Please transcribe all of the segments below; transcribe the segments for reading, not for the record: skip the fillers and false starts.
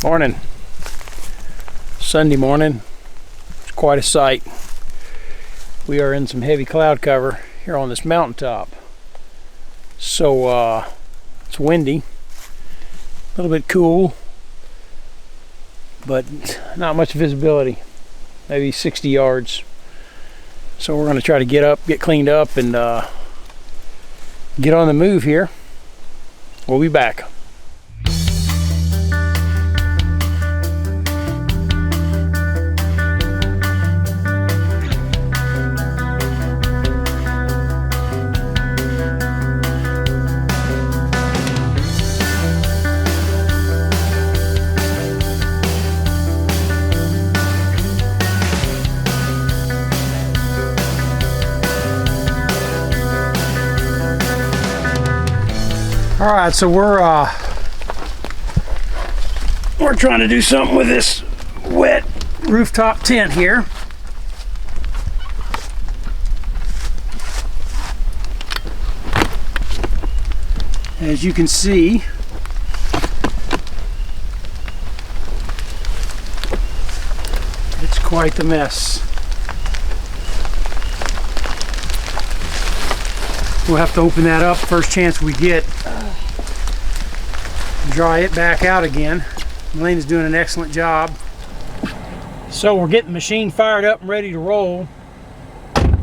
Morning. Sunday morning. It's quite a sight. We are in some heavy cloud cover here on this mountaintop. So it's windy, a little bit cool, but not much visibility, maybe 60 yards. So we're going to try to get up, get cleaned up, and get on the move here. We'll be back. All right, so we're trying to do something with this wet rooftop tent here. As you can see, it's quite the mess. We'll have to open that up first chance we get. Dry it back out again. Elena's doing an excellent job. So we're getting the machine fired up and ready to roll.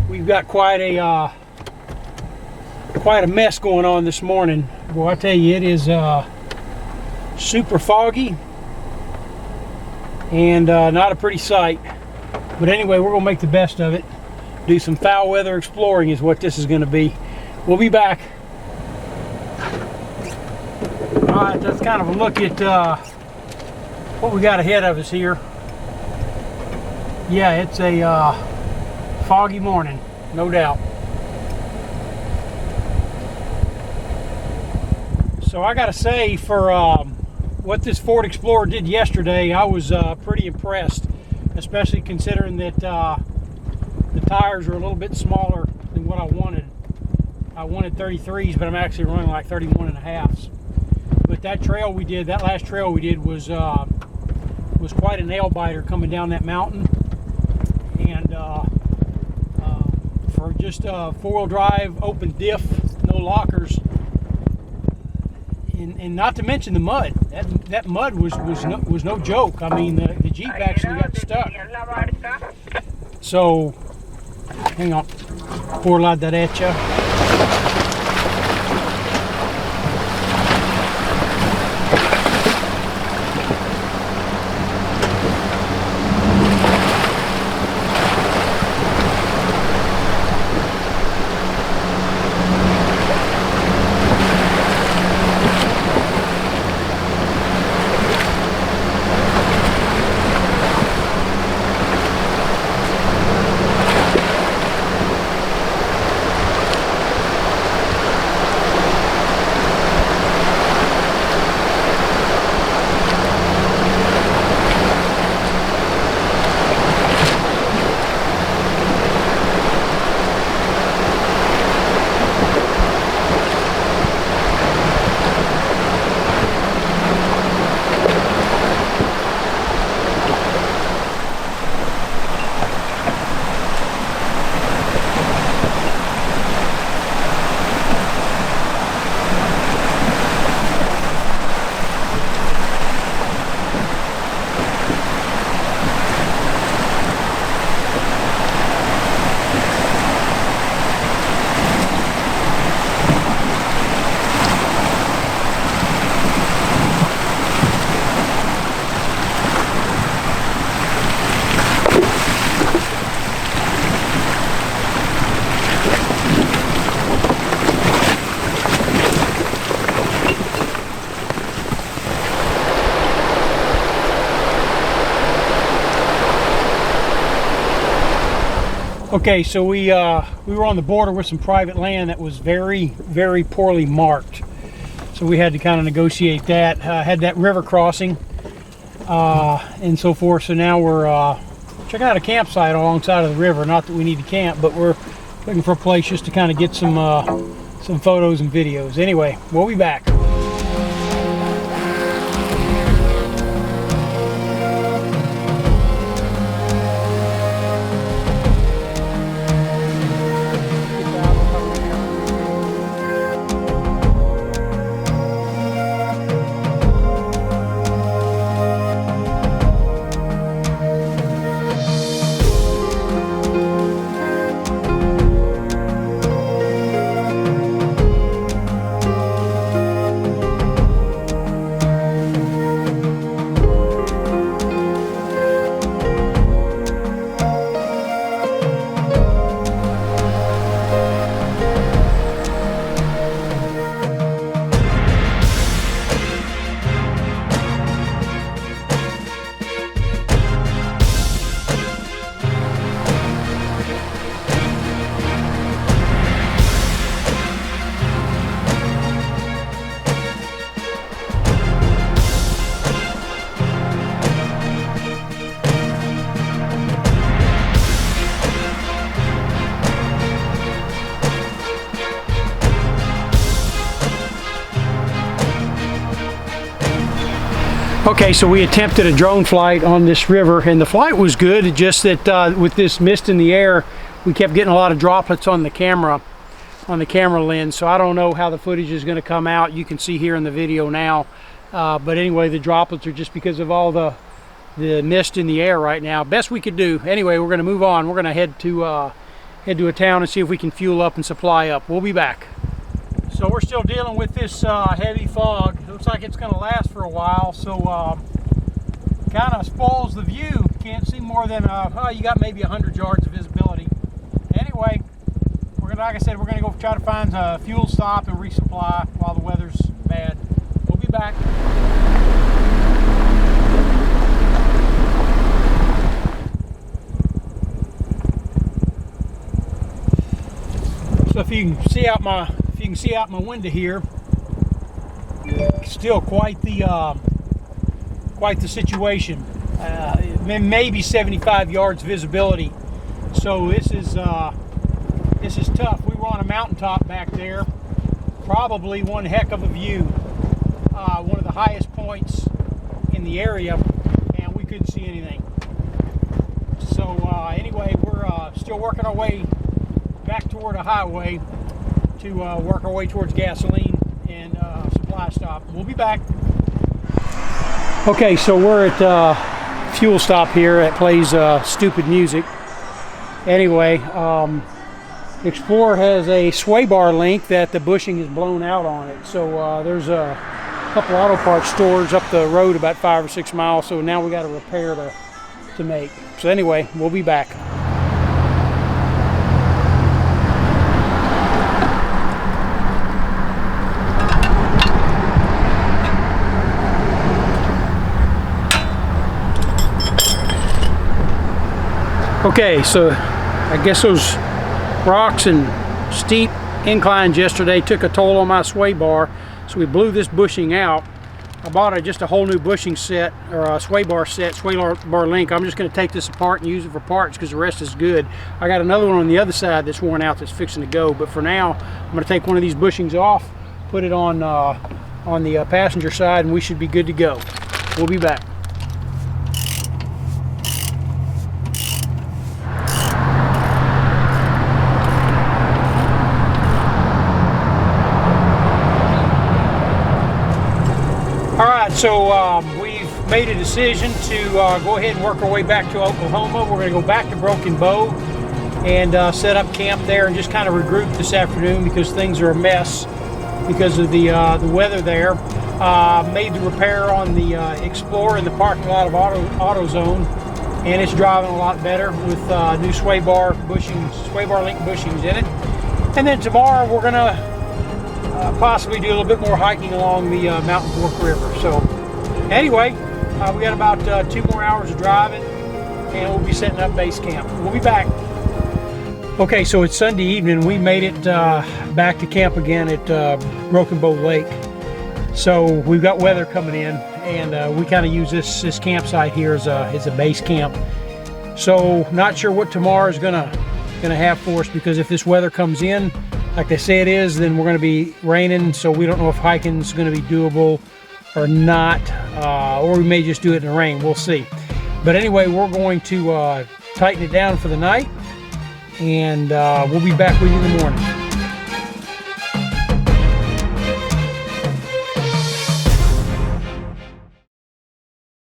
We've got quite a mess going on this morning. Boy, I tell you, it is super foggy and not a pretty sight. But anyway, we're gonna make the best of it. Do some foul weather exploring is what this is gonna be. We'll be back. Alright, that's kind of a look at what we got ahead of us here. Yeah, it's a foggy morning, no doubt. So I gotta say, for what this Ford Explorer did yesterday, I was pretty impressed, especially considering that the tires are a little bit smaller than what I wanted. I wanted 33s, but I'm actually running like 31.5s. But that trail we did, that last trail we did was quite a nail biter coming down that mountain. And for just four-wheel drive, open diff, no lockers, and not to mention the mud. That mud was no joke. I mean, the Jeep actually got stuck. So, hang on, pour la derecha. Okay, so we were on the border with some private land that was very, very poorly marked. So we had to kind of negotiate that. Had that river crossing and so forth. So now we're checking out a campsite alongside of the river. Not that we need to camp, but we're looking for a place just to kind of get some photos and videos. Anyway, we'll be back. Okay, so we attempted a drone flight on this river, and the flight was good. It's just that with this mist in the air, we kept getting a lot of droplets on the camera lens. So I don't know how the footage is going to come out. You can see here in the video now, but anyway, the droplets are just because of all the mist in the air right now. Best we could do. Anyway, we're going to move on. We're going to head to a town and see if we can fuel up and supply up. We'll be back. So we're still dealing with this heavy fog. It looks like it's going to last for a while, so kind of spoils the view. Can't see more than you got maybe 100 yards of visibility. Anyway, like I said, we're going to go try to find a fuel stop and resupply while the weather's bad. We'll be back. So if you can see out my window here, still quite the situation. Maybe 75 yards visibility. So this is tough. We were on a mountaintop back there, probably one heck of a view, one of the highest points in the area, and we couldn't see anything. So anyway, we're still working our way back toward a highway to work our way towards gasoline and supply stop. We'll be back. Okay, so we're at fuel stop here. It plays stupid music. Anyway, Explorer has a sway bar link that the bushing is blown out on it. So there's a couple auto parts stores up the road about 5 or 6 miles. So now we got a repair to make. So anyway, we'll be back. Okay, so I guess those rocks and steep inclines yesterday took a toll on my sway bar, so we blew this bushing out. I bought just a whole new bushing set, or a sway bar set, sway bar link. I'm just going to take this apart and use it for parts because the rest is good. I got another one on the other side that's worn out that's fixing to go, but for now I'm going to take one of these bushings off, put it on the passenger side, and we should be good to go. We'll be back. So we've made a decision to go ahead and work our way back to Oklahoma. We're going to go back to Broken Bow and set up camp there and just kind of regroup this afternoon because things are a mess because of the weather there. Made the repair on the Explorer in the parking lot of AutoZone, and it's driving a lot better with new sway bar link bushings in it. And then tomorrow we're going to possibly do a little bit more hiking along the Mountain Fork River. So anyway, we got about 2 more hours of driving and we'll be setting up base camp. We'll be back. Okay, so it's Sunday evening. We made it back to camp again at Broken Bow Lake. So we've got weather coming in, and we kind of use this campsite here as a base camp. So not sure what tomorrow is gonna have for us, because if this weather comes in like they say it is, then we're going to be raining, so we don't know if hiking is going to be doable or not, or we may just do it in the rain. We'll see. But anyway, we're going to tighten it down for the night, and we'll be back with you in the morning.